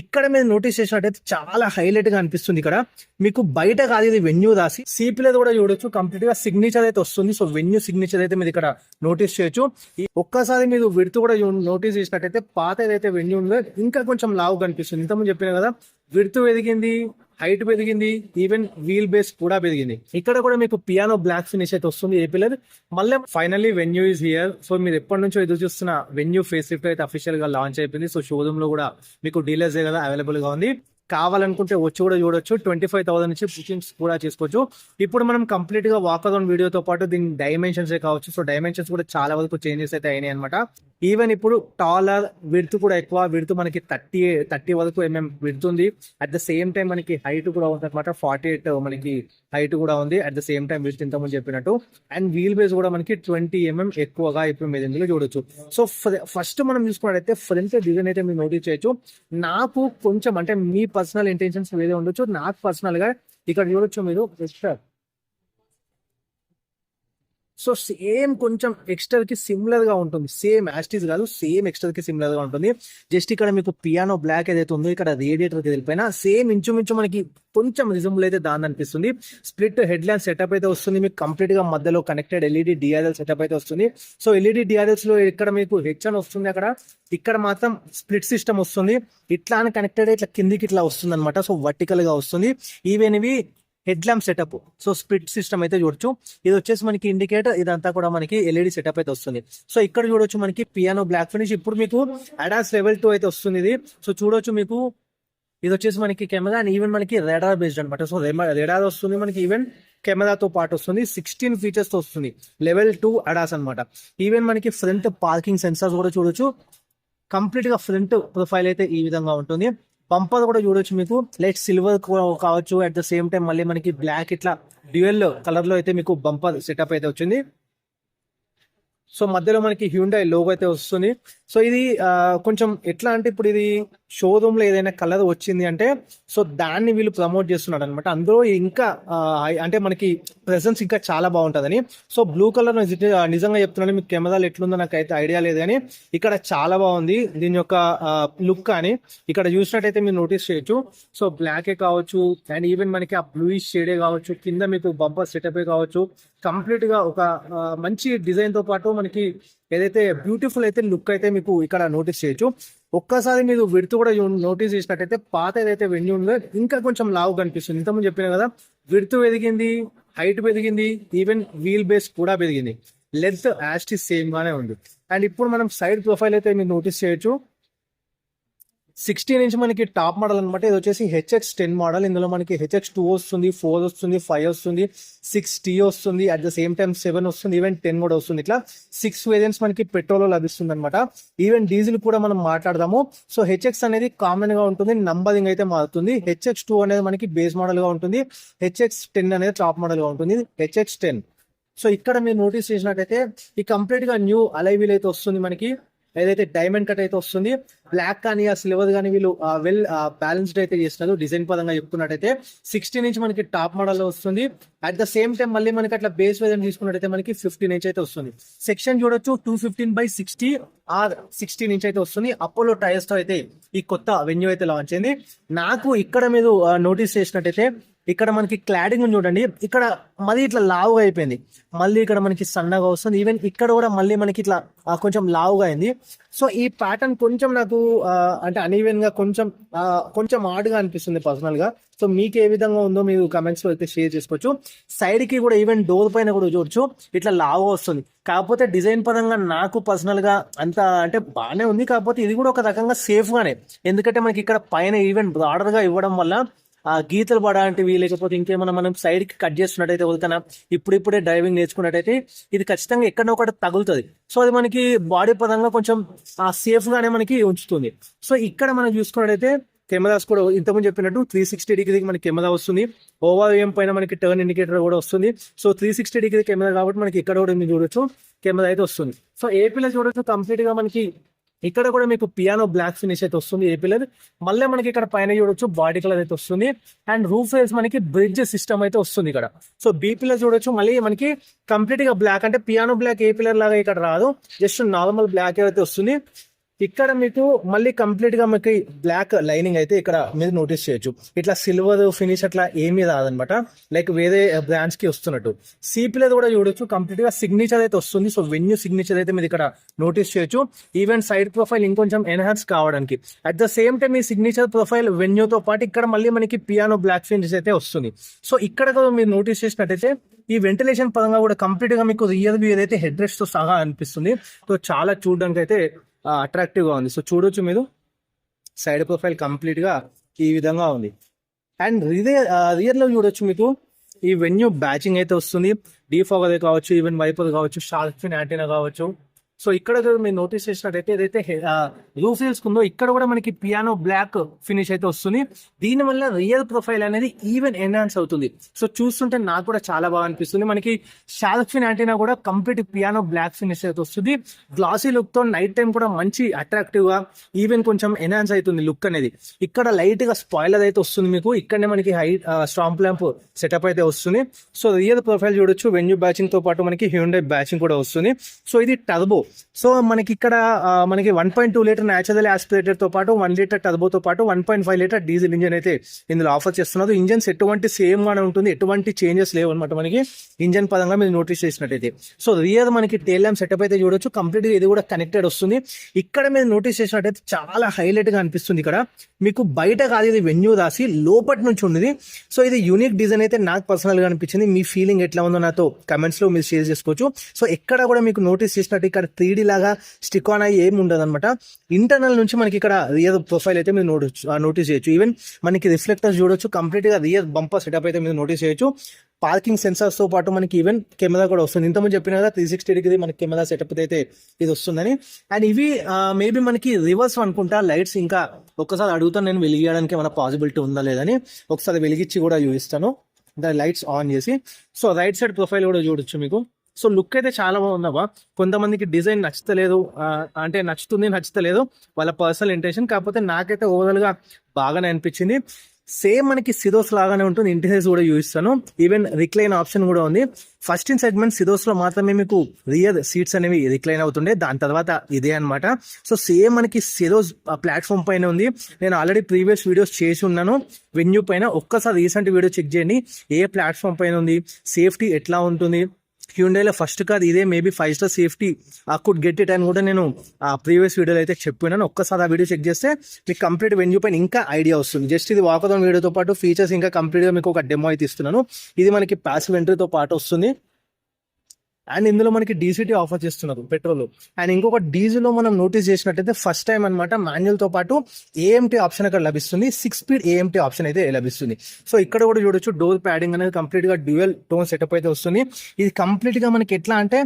ఇక్కడ మీరు నోటీస్ చేసినట్టయితే చాలా హైలైట్ గా అనిపిస్తుంది. ఇక్కడ మీకు బయట కాదు, ఇది వెన్యూ రాసి సిపిల్ కూడా చూడొచ్చు. కంప్లీట్ గా సిగ్నేచర్ అయితే వస్తుంది. సో వెన్యూ సిగ్నేచర్ అయితే మీరు ఇక్కడ నోటీస్ చేయొచ్చు. ఒక్కసారి మీరు విడుతూ కూడా నోటీస్ చేసినట్టయితే పాత ఏదైతే వెన్యూ ఉందో ఇంకా కొంచెం లావు కనిపిస్తుంది. ఇంతకుముందు చెప్పిన కదా, విడుతూ పెరిగింది, హైట్ పెరిగింది, ఈవెన్ వీల్ బేస్ కూడా పెరిగింది. ఇక్కడ కూడా మీకు పియానో బ్లాక్ ఫినిష్ అయితే వస్తుంది ఏ పిల్లర్. మళ్ళీ finally venue is here. So మీరు ఎప్పటి నుంచో ఎదురు చూస్తున్న వెన్యూ ఫేస్ లిఫ్ట్ అయితే అఫీషియల్ గా లాంచ్ అయిపోయింది. సో షోరూమ్ లో కూడా మీకు డీలర్స్ కదా అవైలబుల్ గా ఉంది. కావాలనుకుంటే వచ్చి కూడా చూడొచ్చు. 25,000 నుంచి బుకింగ్స్ కూడా చేసుకోవచ్చు. ఇప్పుడు మనం కంప్లీట్ గా వాక్ అరౌండ్ వీడియోతో పాటు దీని డైమెన్షన్స్ కావచ్చు. సో డైమెన్షన్స్ కూడా చాలా వరకు చేంజెస్ అయితే అయినాయి అనమాట. ఈవెన్ ఇప్పుడు టాలర్ విడ్త్ కూడా ఎక్కువ, విడ్త్ మనకి 30 వరకు విడ్త్ ఉంది. అట్ ద సేమ్ టైం మనకి హైట్ కూడా ఉంది అనమాట. 48 మనకి హైట్ కూడా ఉంది. At the same time width ఇంతకుముందు చెప్పినట్టు. అండ్ వీల్ బేస్ కూడా మనకి 20 ఎక్కువగా ఇప్పుడు మీరు ఇందులో చూడొచ్చు. సో ఫస్ట్ మనం చూసుకున్నట్టయితే ఫ్రంట్ డిజైన్ అయితే మీరు నోటీస్ చేయొచ్చు. నాకు కొంచెం అంటే మీ పర్సనల్ ఇంటెన్షన్స్ వేరే ఉండొచ్చు. నాకు పర్సనల్ గా ఇక్కడ చూడొచ్చు మీరు సో సేమ్ కొంచెం ఎక్స్టర్ కి సిమిలర్ గా ఉంటుంది. సేమ్ యాస్టీస్ కాదు, సేమ్ ఎక్స్టర్ కి సిమిలర్ గా ఉంటుంది. జస్ట్ ఇక్కడ మీకు పియానో బ్లాక్ ఏదైతే ఉందో ఇక్కడ రేడియేటర్ కి వెళ్ళిపోయినా సేమ్ ఇంచుమించు మనకి కొంచెం రిజంబుల్ అయితే దాని అనిపిస్తుంది. స్ప్లిట్ హెడ్ ల్యాంప్ సెటప్ అయితే వస్తుంది. మీకు కంప్లీట్ గా మధ్యలో కనెక్టెడ్ ఎల్ఈడి డిఆర్ఎల్ సెటప్ అయితే వస్తుంది. సో ఎల్ఈడి డిఆర్ఎల్స్ లో ఇక్కడ మీకు హెచ్ అని వస్తుంది. ఇక్కడ మాత్రం స్ప్లిట్ సిస్టమ్ వస్తుంది. ఇట్లా అని కనెక్టెడ్ ఇట్లా కిందికి ఇట్లా వస్తుంది అనమాట. సో వర్టికల్ గా వస్తుంది. ఈవెన్ ఇవి head lamp setup. So split system అయితే చూడొచ్చు. ఇది వచ్చేసి మనకి ఇండికేటర్, ఇదంతా కూడా మనకి ఎల్ఈడి సెటప్ అయితే వస్తుంది. సో ఇక్కడ చూడొచ్చు మనకి పియానో బ్లాక్ ఫినిష్. ఇప్పుడు మీకు అడాస్ లెవెల్ 2 అయితే వస్తుంది ఇది. సో చూడొచ్చు మీకు ఇది వచ్చేసి మనకి కెమెరా అండ్ ఈవెన్ మనకి రెడార్ బేస్డ్ అనమాట. సో రెడార్ వస్తుంది మనకి, ఈవెన్ కెమెరాతో పాటు వస్తుంది. 16 ఫీచర్స్ తో వస్తుంది. లెవెల్ 2 అడాస్ అనమాట. ఈవెన్ మనకి ఫ్రంట్ పార్కింగ్ సెన్సార్స్ కూడా చూడొచ్చు. కంప్లీట్ గా ఫ్రంట్ ప్రొఫైల్ అయితే ఈ విధంగా ఉంటుంది. బంపర్ కూడా చూడొచ్చు మీకు లైట్ సిల్వర్ కావచ్చు. అట్ ద సేమ్ టైం మళ్ళీ మనకి బ్లాక్ ఇట్లా డ్యూయల్ కలర్ లో అయితే మీకు బంపర్ సెటప్ అయితే వచ్చింది. సో మధ్యలో మనకి హ్యూండాయ్ లోగో అయితే వస్తుంది. సో ఇది కొంచెం ఎట్లా అంటే ఇప్పుడు ఇది షోరూమ్ లో ఏదైనా కలర్ వచ్చింది అంటే సో దాన్ని వీళ్ళు ప్రమోట్ చేస్తున్నాడు అనమాట. అందులో ఇంకా అంటే మనకి ప్రెసెన్స్ ఇంకా చాలా బాగుంటుందని. సో బ్లూ కలర్ నిజంగా చెప్తున్నాను, మీకు కెమెరాలు ఎట్లుందో నాకు అయితే ఐడియా లేదు కానీ ఇక్కడ చాలా బాగుంది దీని యొక్క లుక్. కానీ ఇక్కడ చూసినట్టయితే మీరు నోటీస్ చేయొచ్చు. సో బ్లాకే కావచ్చు అండ్ ఈవెన్ మనకి ఆ బ్లూయిష్ షేడే కావచ్చు, కింద మీకు బంపర్ సెటప్ కావచ్చు. కంప్లీట్ గా ఒక మంచి డిజైన్ తో పాటు మనకి ఏదైతే బ్యూటిఫుల్ అయితే లుక్ అయితే మీకు ఇక్కడ నోటీస్ చేయొచ్చు. ఒక్కసారి మీరు విడుతూ కూడా నోటీస్ చేసినట్టయితే పాత ఏదైతే వెన్యూ ఉందో ఇంకా కొంచెం లావు కనిపిస్తుంది. ఇంతకుముందు చెప్పిన కదా, విడుతూ పెరిగింది, హైట్ పెరిగింది, ఈవెన్ వీల్ బేస్ కూడా పెరిగింది. లెంత్ యాస్టిస్ సేమ్ గానే ఉంది. అండ్ ఇప్పుడు మనం సైడ్ ప్రొఫైల్ అయితే మీరు నోటీస్ చేయొచ్చు. 16 ఇంచ్ మనకి టాప్ మోడల్ అనమాట. ఇది వచ్చేసి HX10 మోడల్. ఇందులో మనకి HX2 వస్తుంది, 4 వస్తుంది, 5 వస్తుంది, 6T వస్తుంది, అట్ ద సేమ్ టైం 7 వస్తుంది, ఈవెన్ 10 కూడా వస్తుంది. ఇట్లా 6 వేరియంట్స్ మనకి పెట్రోల్ లో లభిస్తుంది అనమాట. ఈవెన్ డీజిల్ కూడా మనం మాట్లాడదాము. సో HX అనేది కామన్ గా ఉంటుంది, నంబరింగ్ అయితే మారుతుంది. HX2 అనేది మనకి బేస్ మోడల్ గా ఉంటుంది, HX10 అనేది టాప్ మోడల్ గా ఉంటుంది, HX10. సో ఇక్కడ మీరు నోటీస్ చేసినట్టయితే ఈ కంప్లీట్ గా న్యూ అలై వీల్ అయితే వస్తుంది మనకి. ఏదైతే డైమండ్ కట్ అయితే వస్తుంది. బ్లాక్ కానీ ఆ సిల్వర్ కానీ వీళ్ళు వెల్ బ్యాలెన్స్డ్ అయితే చేస్తున్నారు. డిజైన్ పరంగా చెప్పుకున్నట్టయితే 16 ఇంచ్ మనకి టాప్ మోడల్ లో వస్తుంది. అట్ ద సేమ్ టైం మళ్ళీ మనకి అట్లా బేస్ వేరియంట్ తీసుకున్నట్టయితే మనకి 15 ఇంచ్ అయితే వస్తుంది. సెక్షన్ చూడొచ్చు 215/60 ఆర్ 16 ఇంచ్ అయితే వస్తుంది. అపోలో టైర్స్ తో అయితే ఈ కొత్త వెన్యూ అయితే లాంచ్ అయింది. నాకు ఇక్కడ మీరు నోటీస్ చేసినట్టయితే ఇక్కడ మనకి క్లాడింగ్ చూడండి, ఇక్కడ మళ్ళీ ఇట్లా లావుగా అయిపోయింది, మళ్ళీ ఇక్కడ మనకి సన్నగా వస్తుంది. ఈవెన్ ఇక్కడ కూడా మళ్ళీ మనకి ఇట్లా కొంచెం లావుగా అయింది. సో ఈ ప్యాటర్న్ కొంచెం నాకు అంటే అన్ఈవెన్ గా కొంచెం హార్డ్గా అనిపిస్తుంది పర్సనల్ గా. సో మీకు ఏ విధంగా ఉందో మీరు కమెంట్స్ లో అయితే షేర్ చేసుకోవచ్చు. సైడ్ కి కూడా ఈవెన్ డోర్ పైన కూడా చూడొచ్చు ఇట్లా లావుగా వస్తుంది. కాకపోతే డిజైన్ పరంగా నాకు పర్సనల్ గా అంత అంటే బాగానే ఉంది. కాకపోతే ఇది కూడా ఒక రకంగా సేఫ్ గానే, ఎందుకంటే మనకి ఇక్కడ పైన ఈవెన్ బ్రాడర్ గా ఇవ్వడం వల్ల గీతలు పడాలంటివి లేకపోతే ఇంకేమైనా మనం సైడ్ కి కట్ చేస్తున్నట్టయితే వదిలికన్నా ఇప్పుడిప్పుడే డ్రైవింగ్ నేర్చుకున్నట్టయితే ఇది ఖచ్చితంగా ఎక్కడో ఒకటి తగులుతుంది. సో అది మనకి బాడీ పరంగా కొంచెం సేఫ్ గానే మనకి ఉంచుతుంది. సో ఇక్కడ మనం చూసుకున్నట్టయితే కెమెరాస్ కూడా ఇంతకుముందు చెప్పినట్టు 360 డిగ్రీకి మనకి కెమెరా వస్తుంది. ఓవర్ పైన మనకి టర్న్ ఇండికేటర్ కూడా వస్తుంది. సో 360 డిగ్రీ కెమెరా కాబట్టి మనకి ఇక్కడ కూడా మీరు చూడొచ్చు కెమెరా అయితే వస్తుంది. సో ఏపీలో చూడొచ్చు కంప్లీట్ గా మనకి ఇక్కడ కూడా మీకు పియానో బ్లాక్ ఫినిష్ అయితే వస్తుంది ఏ పిల్లర్. మళ్ళీ మనకి ఇక్కడ పైన చూడొచ్చు బాడీ కలర్ అయితే వస్తుంది. అండ్ రూఫ్ రేస్ మనకి బ్రిడ్జ్ సిస్టమ్ అయితే వస్తుంది ఇక్కడ. సో బీ పిల్లర్ చూడొచ్చు మళ్ళీ మనకి కంప్లీట్ గా బ్లాక్, అంటే పియానో బ్లాక్ ఏ పిల్లర్ లాగా ఇక్కడ రాదు, జస్ట్ నార్మల్ బ్లాక్ అయితే వస్తుంది. ఇక్కడ మీకు మళ్ళీ కంప్లీట్ గా మీకు బ్లాక్ లైనింగ్ అయితే ఇక్కడ మీరు నోటీస్ చేయొచ్చు. ఇట్లా సిల్వర్ ఫినిష్ అట్లా ఏమీ రాదనమాట, లైక్ వేరే బ్రాండ్స్ కి వస్తున్నట్టు. సిపిలో కూడా చూడొచ్చు కంప్లీట్ గా సిగ్నేచర్ అయితే వస్తుంది. సో వెన్యూ సిగ్నేచర్ అయితే మీరు ఇక్కడ నోటీస్ చేయొచ్చు. ఈవెన్ సైడ్ ప్రొఫైల్ ఇంకొంచెం ఎన్హాన్స్ కావడానికి, అట్ ద సేమ్ టైం ఈ సిగ్నేచర్ ప్రొఫైల్ వెన్యూతో పాటు ఇక్కడ మళ్ళీ మనకి పియానో బ్లాక్ ఫినిష్ అయితే వస్తుంది. సో ఇక్కడ కూడా మీరు నోటీస్ చేసినట్టయితే ఈ వెంటిలేషన్ పరంగా కూడా కంప్లీట్ గా మీకు రియల్ వ్యూ ఏదైతే హెడ్ రెస్ట్ తో సహా అనిపిస్తుంది. సో చాలా చూడడానికి అయితే అట్రాక్టివ్ గా ఉంది. సో చూడొచ్చు మీరు సైడ్ ప్రొఫైల్ కంప్లీట్ గా ఈ విధంగా ఉంది. అండ్ రియర్ లో చూడొచ్చు మీకు ఈ వెన్యూ బ్యాచింగ్ అయితే వస్తుంది. డీఫాగర్ కావచ్చు, ఈవెన్ వైపర్ కావచ్చు, షార్క్ ఫిన్ యాంటీనా కావచ్చు. సో ఇక్కడ మీరు నోటీస్ చేసినట్టయితే ఏదైతే రూఫ్ రీల్స్ ఉందో ఇక్కడ కూడా మనకి పియానో బ్లాక్ ఫినిష్ అయితే వస్తుంది. దీనివల్ల రియల్ ప్రొఫైల్ అనేది ఈవెన్ ఎన్హాన్స్ అవుతుంది. సో చూస్తుంటే నాకు కూడా చాలా బాగా అనిపిస్తుంది. మనకి షార్క్ ఫిన్ యాంటీనా కూడా కంప్లీట్ పియానో బ్లాక్ ఫినిష్ అయితే వస్తుంది. గ్లాసీ లుక్ తో నైట్ టైం కూడా మంచి అట్రాక్టివ్ గా ఈవెన్ కొంచెం ఎన్హాన్స్ అవుతుంది లుక్ అనేది. ఇక్కడ లైట్ గా స్పాయిలర్ అయితే వస్తుంది మీకు. ఇక్కడనే మనకి హైట్ స్ట్రాంగ్ ల్యాంప్ సెటప్ అయితే వస్తుంది. సో రియల్ ప్రొఫైల్ చూడొచ్చు. వెన్యూ బ్యాచింగ్ తో పాటు మనకి హ్యూండై బ్యాచింగ్ కూడా వస్తుంది. సో ఇది టర్బో. సో మనకి ఇక్కడ మనకి 1.2 లీటర్ న్యాచురల్ ఆస్పిరేటర్ తో పాటు 1 లీటర్ టర్బోతో పాటు 1.5 లీటర్ డీజిల్ ఇంజన్ అయితే ఇందులో ఆఫర్ చేస్తున్నారు. ఇంజన్స్ ఎటువంటి సేమ్ గానే ఉంటుంది, ఎటువంటి చేంజెస్ లేవు అనమాట మనకి ఇంజన్ పరంగా మీరు నోటీస్ చేసినట్టయితే. సో రియర్ మనకి టేల్ ల్యాంప్ సెటప్ అయితే చూడొచ్చు. కంప్లీట్ గా ఇది కూడా కనెక్టెడ్ వస్తుంది. ఇక్కడ మీరు నోటీస్ చేసినట్టయితే చాలా హైలైట్ గా అనిపిస్తుంది. ఇక్కడ మీకు బయట కాదు ఇది వెన్యూ రాసి లోపటి నుంచి ఉంది. సో ఇది యూనిక్ డిజైన్ అయితే నాకు పర్సనల్ గా అనిపించింది. మీ ఫీలింగ్ ఎట్లా ఉందో నాతో కమెంట్స్ లో మీరు షేర్ చేసుకోవచ్చు. సో ఎక్కడ కూడా మీకు నోటీస్ చేసినట్టు ఇక్కడ 3D లాగా స్టిక్ ఆన్ అయ్యి ఏమి ఉండదు అనమాట. ఇంటర్నల్ నుంచి మనకి ఇక్కడ రియర్ ప్రొఫైల్ అయితే మీరు నోటీస్ చేయొచ్చు. ఈవెన్ మనకి రిఫ్లెక్టర్స్ చూడొచ్చు. కంప్లీట్ గా రియర్ బంపర్ సెటప్ అయితే మీరు నోటీస్ చేయొచ్చు. పార్కింగ్ సెన్సార్స్ తో పాటు మనకి ఈవెన్ కెమెరా కూడా వస్తుంది. ఇంతకుముందు చెప్పిన కదా 360 డిగ్రీ మనకి కెమెరా సెటప్ అయితే ఇది వస్తుందని. అండ్ ఇవి మేబీ మనకి రివర్స్ అనుకుంటా లైట్స్. ఇంకా ఒక్కసారి అడుగుతాను నేను వెలిగించడానికి ఏమైనా పాసిబిలిటీ ఉందా లేదని. ఒకసారి వెలిగించి కూడా చూపిస్తాను దాని లైట్స్ ఆన్ చేసి. సో రైట్ సైడ్ ప్రొఫైల్ కూడా చూడొచ్చు మీకు. సో లుక్ అయితే చాలా బాగుందబ్బా. కొంతమందికి డిజైన్ నచ్చలేదు, అంటే నచ్చుతలేదు వాళ్ళ పర్సనల్ ఇంటెన్షన్. కాకపోతే నాకైతే ఓవరాల్ గా బాగానే అనిపించింది. సేమ్ మనకి సిదోస్ లాగానే ఉంటుంది. ఇంటీరియర్స్ కూడా చూపిస్తాను. ఈవెన్ రిక్లైన్ ఆప్షన్ కూడా ఉంది. ఫస్ట్ ఇన్ సెగ్మెంట్ సిదోస్ లో మాత్రమే మీకు రియర్ సీట్స్ అనేవి రిక్లైన్ అవుతుండే, దాని తర్వాత ఇదే అనమాట. సో సేమ్ మనకి సిదోస్ ప్లాట్ఫామ్ పైన ఉంది. నేను ఆల్రెడీ ప్రీవియస్ వీడియోస్ చేసి ఉన్నాను వెన్యూ పైన. ఒక్కసారి రీసెంట్ వీడియో చెక్ చేయండి ఏ ప్లాట్ఫామ్ పైన ఉంది, సేఫ్టీ ఎట్లా ఉంటుంది. హ్యూండైలో ఫస్ట్ కార్ ఇదే. Maybe 5 star safety could get it అని కూడా నేను ప్రీవియస్ వీడియోలో అయితే చెప్పినాను. ఒక్కసారి ఆ వీడియో చెక్ చేస్తే మీకు కంప్లీట్ వెన్యూ పైన ఇంకా ఐడియా వస్తుంది. జస్ట్ ఇది వాకథాన్ వీడియోతో పాటు ఫీచర్స్ ఇంకా కంప్లీట్ గా మీకు ఒక డెమో అయితే ఇస్తున్నాను. ఇది మనకి ప్యాసివ్ ఎంట్రీతో పాటు వస్తుంది. అండ్ ఇందులో మనకి డీసీటీ ఆఫర్ చేస్తున్నారు పెట్రోల్. అండ్ ఇంకొక డీజిల్ లో మనం నోటీస్ చేసినట్టయితే ఫస్ట్ టైం అనమాట మాన్యువల్ తో పాటు ఏఎంటీ ఆప్షన్ అక్కడ లభిస్తుంది. 6 స్పీడ్ ఏఎంటీ ఆప్షన్ అయితే లభిస్తుంది. సో ఇక్కడ కూడా చూడొచ్చు డోర్ ప్యాడింగ్ అనేది కంప్లీట్ గా డ్యూయల్ టోన్ సెటప్ అయితే వస్తుంది. ఇది కంప్లీట్ గా మనకి ఎట్లా అంటే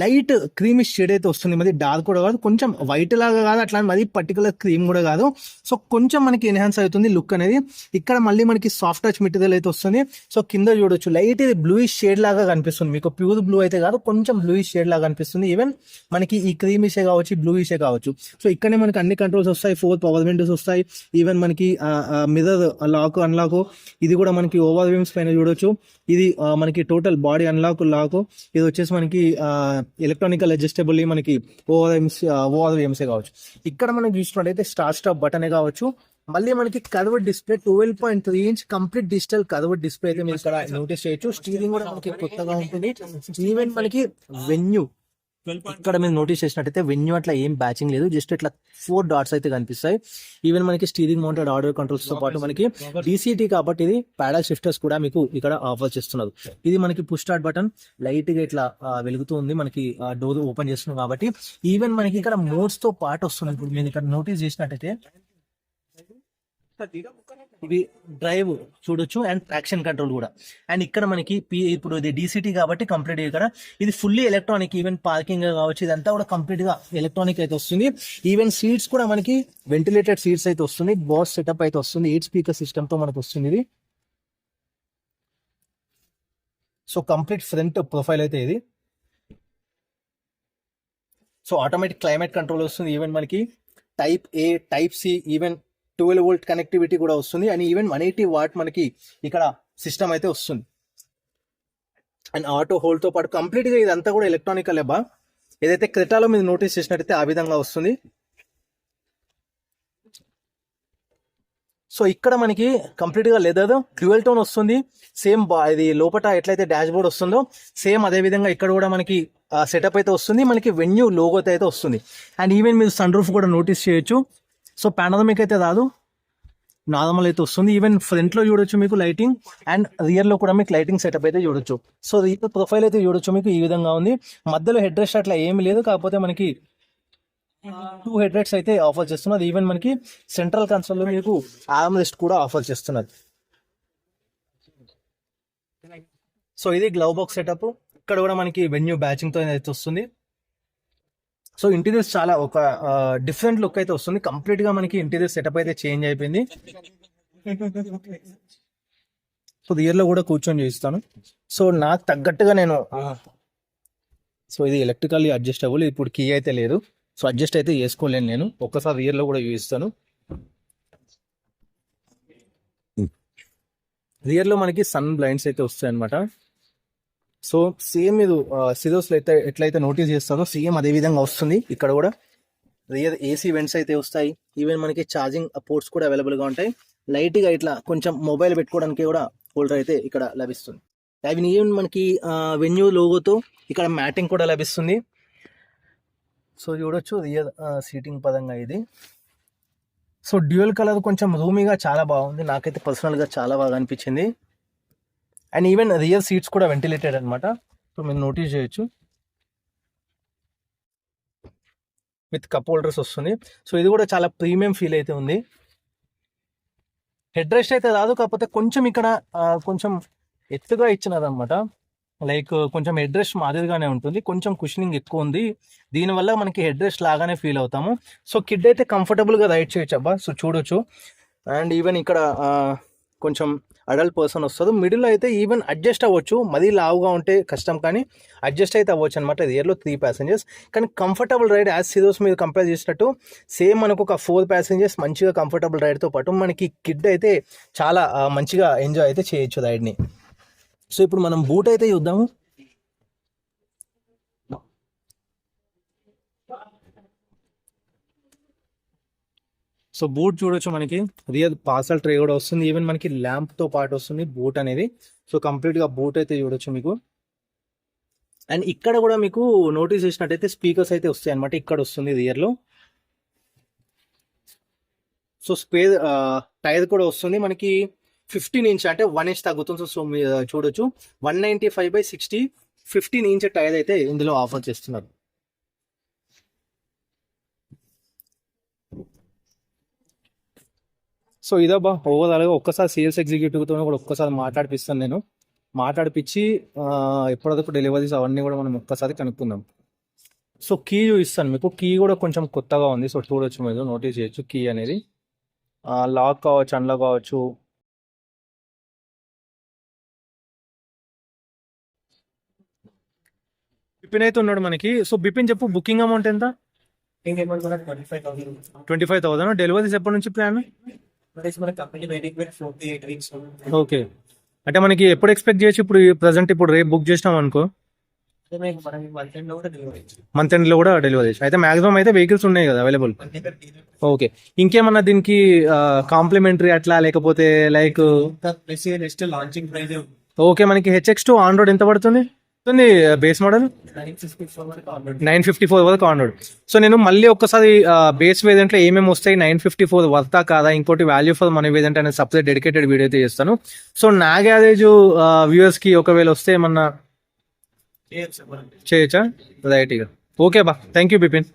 లైట్ క్రీమిష్ షేడ్ అయితే వస్తుంది. మరి డార్క్ కూడా కాదు, కొంచెం వైట్ లాగా కాదు, అట్లా మరి పర్టికులర్ క్రీమ్ కూడా కాదు. సో కొంచెం మనకి ఎన్హాన్స్ అవుతుంది లుక్ అనేది. ఇక్కడ మళ్ళీ మనకి సాఫ్ట్ టచ్ మెటీరియల్ అయితే వస్తుంది. సో కింద చూడొచ్చు లైట్ ఇది బ్లూయిష్ షేడ్ లాగా కనిపిస్తుంది. మీకు ప్యూర్ బ్లూ అయితే కాదు, కొంచెం బ్లూయిష్ షేడ్ లాగా అనిపిస్తుంది. ఈవెన్ మనకి ఈ క్రీమిషే కావచ్చు, బ్లూయిషే కావచ్చు. సో ఇక్కడనే మనకి అన్ని కంట్రోల్స్ వస్తాయి. 4 పవర్ విండోస్ వస్తాయి. ఈవెన్ మనకి మిర్రర్ లాక్ అన్లాక్, ఇది కూడా మనకి ఓవర్ వ్యూమ్స్ పైన చూడొచ్చు. ఇది మనకి టోటల్ బాడీ అన్లాక్ లాక్. ఇది వచ్చేసి మనకి ఎలక్ట్రానికల్ అడ్జస్టబుల్ మనకి ఓవర్ వ్యూమ్సే కావచ్చు. ఇక్కడ మనం చూసినట్టయితే స్టాప్ బటనే కావచ్చు. మళ్ళీ మనకి curved display 12.3 inch complete digital curved display అయితే మీరు ఇక్కడ నోటీస్ చేయొచ్చు. స్టీరింగ్ కూడా మనకి కొత్తగా ఉంటుంది. ఈవెన్ మనకి వెన్యూ ఇక్కడ మీరు నోటీస్ చేసినట్టయితే వెన్యూ అట్లా ఏం బ్యాచింగ్ లేదు, జస్ట్ ఇట్లా 4 డాట్స్ అయితే కనిపిస్తాయి. ఈవెన్ మనకి స్టీరింగ్ మౌంటెడ్ ఆడియో కంట్రోల్స్ తో పాటు మనకి డీసీటీ కాబట్టి ఇది ప్యాడల్ షిఫ్టర్స్ కూడా మీకు ఇక్కడ ఆఫర్ చేస్తున్నారు. ఇది మనకి పుష్ స్టార్ట్ బటన్ లైట్ గా ఇట్లా వెలుగుతూ ఉంది. మనకి డోర్ ఓపెన్ చేస్తున్నాం కాబట్టి ఈవెన్ మనకి ఇక్కడ మోడ్స్ తో పాటు వస్తుంది. ఇప్పుడు మీరు ఇక్కడ నోటీస్ చేసినట్టయితే ఇవి డ్రైవ్ చూడొచ్చు అండ్ ట్రాక్షన్ కంట్రోల్ కూడా. అండ్ ఇక్కడ మనకి ఇప్పుడు ఇది డీసీటీ కాబట్టి కంప్లీట్ ఇక్కడ ఇది ఫుల్లీ ఎలక్ట్రానిక్. ఈవెన్ పార్కింగ్ కావచ్చు, ఇదంతా కూడా కంప్లీట్ గా ఎలక్ట్రానిక్ అయితే వస్తుంది. ఈవెన్ సీట్స్ కూడా మనకి వెంటిలేటెడ్ సీట్స్ అయితే వస్తుంది. బాస్ సెటప్ అయితే వస్తుంది. 8 స్పీకర్ సిస్టమ్ తో మనకు వస్తుంది ఇది. సో కంప్లీట్ ఫ్రంట్ ప్రొఫైల్ అయితే ఇది. సో ఆటోమేటిక్ క్లైమేట్ కంట్రోల్ వస్తుంది. ఈవెన్ మనకి type A, type C, even 12 volt connectivity కూడా వస్తుంది. అండ్ ఈవెన్ 180 వాట్ మనకి ఇక్కడ సిస్టమ్ అయితే వస్తుంది. అండ్ ఆటో హోల్డ్ తో పాటు కంప్లీట్ గా ఇదంతా కూడా ఎలక్ట్రానికల్ ఏదైతే క్రెటాలో మీరు నోటీస్ చేసినట్టయితే ఆ విధంగా వస్తుంది. సో ఇక్కడ మనకి కంప్లీట్ గా లెదర్ డ్యూయల్ టోన్ వస్తుంది. సేమ్ ఇది లోపల ఎట్లయితే డాష్ బోర్డ్ వస్తుందో సేమ్ అదే విధంగా ఇక్కడ కూడా మనకి సెటప్ అయితే వస్తుంది. మనకి వెన్యూ లోగో అయితే వస్తుంది. అండ్ ఈవెన్ మీరు సన్ రూఫ్ కూడా నోటీస్ చేయొచ్చు. సో పానోరమిక్ అయితే రాదు, నార్మల్ అయితే వస్తుంది. ఈవెన్ ఫ్రంట్ లో చూడొచ్చు మీకు లైటింగ్, అండ్ రియర్ లో కూడా మీకు లైటింగ్ సెటప్ అయితే చూడొచ్చు. సో రియర్ ప్రొఫైల్ అయితే చూడొచ్చు మీకు ఈ విధంగా ఉంది. మధ్యలో హెడ్ రెస్ట్ అట్లా ఏమి లేదు, కాకపోతే మనకి 2 హెడ్ రెస్ట్స్ అయితే ఆఫర్ చేస్తున్నది. ఈవెన్ మనకి సెంట్రల్ కన్సోల్ లో మీకు ఆర్మ్ రెస్ట్ కూడా ఆఫర్ చేస్తున్నది. సో ఇది గ్లవ్ బాక్స్ సెటప్. ఇక్కడ కూడా మనకి వెన్యూ బ్యాచింగ్ తో అయితే వస్తుంది. సో ఇంటీరియర్స్ చాలా ఒక డిఫరెంట్ లుక్ అయితే వస్తుంది. కంప్లీట్ గా మనకి ఇంటీరియర్ సెటప్ అయితే చేంజ్ అయిపోయింది. సో రియర్ లో కూడా కూర్చొని చూపిస్తాను. సో నాకు తగ్గట్టుగా నేను సో ఇది ఎలక్ట్రికల్లీ అడ్జస్టబుల్. ఇప్పుడు కీ అయితే లేదు, సో అడ్జస్ట్ అయితే చేసుకోలేను నేను. ఒక్కసారి రియర్ లో కూడా చూపిస్తాను. రియర్ లో మనకి సన్ బ్లైండ్స్ అయితే వస్తాయి అనమాట. సో సేమ్ ఇది సిరోస్ లో అయితే ఎట్లయితే నోటీస్ చేస్తారో సేమ్ అదే విధంగా వస్తుంది. ఇక్కడ కూడా రియర్ ఏసీ వెంట్స్ అయితే వస్తాయి. ఈవెన్ మనకి ఛార్జింగ్ పోర్ట్స్ కూడా అవైలబుల్ గా ఉంటాయి. లైట్ గా ఇట్లా కొంచెం మొబైల్ పెట్టుకోవడానికి కూడా హోల్డర్ అయితే ఇక్కడ లభిస్తుంది. అవి ఈవెన్ మనకి వెన్యూ లోగోతో ఇక్కడ మ్యాటింగ్ కూడా లభిస్తుంది. సో చూడొచ్చు రియర్ సీటింగ్ పరంగా ఇది. సో డ్యూయల్ కలర్ కొంచెం రూమీగా చాలా బాగుంది, నాకైతే పర్సనల్గా చాలా బాగా అనిపించింది. అండ్ ఈవెన్ రియర్ సీట్స్ కూడా వెంటిలేటెడ్ అనమాట. సో మీరు నోటీస్ చేయొచ్చు, విత్ కప్ హోల్డర్స్ వస్తుంది. సో ఇది కూడా చాలా ప్రీమియం ఫీల్ అయితే ఉంది. హెడ్ రెస్ట్ అయితే రాదు, కాకపోతే కొంచెం ఇక్కడ కొంచెం ఎత్తుగా ఇచ్చినదనమాట. లైక్ కొంచెం హెడ్ రెస్ట్ మాదిరిగానే ఉంటుంది, కొంచెం కుషనింగ్ ఎక్కువ ఉంది. దీనివల్ల మనకి హెడ్ రెస్ట్ లాగానే ఫీల్ అవుతాము. సో కిడ్ అయితే కంఫర్టబుల్గా రైడ్ చేయొచ్చు అబ్బా. సో చూడొచ్చు. అండ్ ఈవెన్ ఇక్కడ కొంచెం అడల్ట్ పర్సన్ వస్తుంది. మిడిల్లో అయితే ఈవెన్ అడ్జస్ట్ అవ్వచ్చు, మరీ లావుగా ఉంటే కష్టం, కానీ అడ్జస్ట్ అయితే అవ్వచ్చు అనమాట. రియర్లో 3 passengers, కానీ కంఫర్టబుల్ రైడ్ యాజ్ సిరోస్ మీరు కంపేర్ చేసినట్టు సేమ్ మనకు ఒక 4 passengers మంచిగా కంఫర్టబుల్ రైడ్తో పాటు మనకి కిడ్ అయితే చాలా మంచిగా ఎంజాయ్ అయితే చేయొచ్చు రైడ్ని. సో ఇప్పుడు మనం బూట్ అయితే చూద్దాము. సో బూట్ చూడొచ్చు, మనకి రియల్ పార్సల్ ట్రే కూడా వస్తుంది. ఈవెన్ మనకి ల్యాంప్ తో పాటు వస్తుంది బూట్ అనేది. సో కంప్లీట్ గా బూట్ అయితే చూడొచ్చు మీకు. అండ్ ఇక్కడ కూడా మీకు నోటీస్ చేసినట్టయితే స్పీకర్స్ అయితే వస్తాయి అనమాట. ఇక్కడ వస్తుంది రియర్ లో. సో స్పేర్ టైర్ కూడా వస్తుంది మనకి 15 inch, అంటే 1 inch తగ్గుతుంది. సో మీరు చూడొచ్చు 195/60 15 inch టైర్ అయితే ఇందులో ఆఫర్ చేస్తున్నారు. సో ఇదబ్బా ఓవరాల్గా ఒక్కసారి సేల్స్ ఎగ్జిక్యూటివ్తో కూడా ఒక్కసారి మాట్లాడిపిస్తాను నేను. మాట్లాడిపించి ఎప్పటివరకు డెలివరీస్ అవన్నీ కూడా మనం ఒక్కసారి కనుక్కుందాం. సో కీ చూపిస్తాను మీకు. కీ కూడా కొంచెం కొత్తగా ఉంది. సో చూడొచ్చు, మీరు నోటీస్ చేయొచ్చు. కీ అనేది లాక్ కావచ్చు, అన్లాక్ కావచ్చు. బిపిన్ అయితే ఉన్నాడు మనకి. సో బిపిన్ చెప్పు, బుకింగ్ అమౌంట్ ఎంత? 25,000. డెలివరీస్ ఎప్పటి నుంచి ప్లాన్? ఓకే, అంటే మనకి ఎప్పుడు ఎక్స్పెక్ట్ చేయొచ్చు? ఇప్పుడు ప్రజెంట్ ఇప్పుడు రేపు బుక్ చేసినాం అనుకో, మంత్ ఎండ్ లో కూడా డెలివరీ. అయితే మాక్సిమం అయితే వెహికల్స్ ఉన్నాయి కదా అవైలబుల్. ఓకే, ఇంకేమన్నా దీనికి కాంప్లిమెంటరీ అట్లా లేకపోతే లైక్? ఓకే, మనకి HX2 ఆన్ రోడ్ ఎంత పడుతుంది? బేస్ మోడల్ 954 వరకు ఆన్ రోడ్. సో నేను మళ్ళీ ఒక్కసారి బేస్ వేరియంట్ లో ఏమేమి వస్తాయి, 954 వర్తా కాదా, ఇంకోటి వాల్యూ ఫర్ మనీ వేరియంట్ అనేది సపరేట్ డెడికేటెడ్ వీడియో అయితే చేస్తాను. సో నా గ్యారేజ్ వ్యూవర్స్ కి ఒకవేళ వస్తే ఏమన్నా చేయొచ్చా? రైట్ ఇక. ఓకే బా, థ్యాంక్ యూ బిపిన్.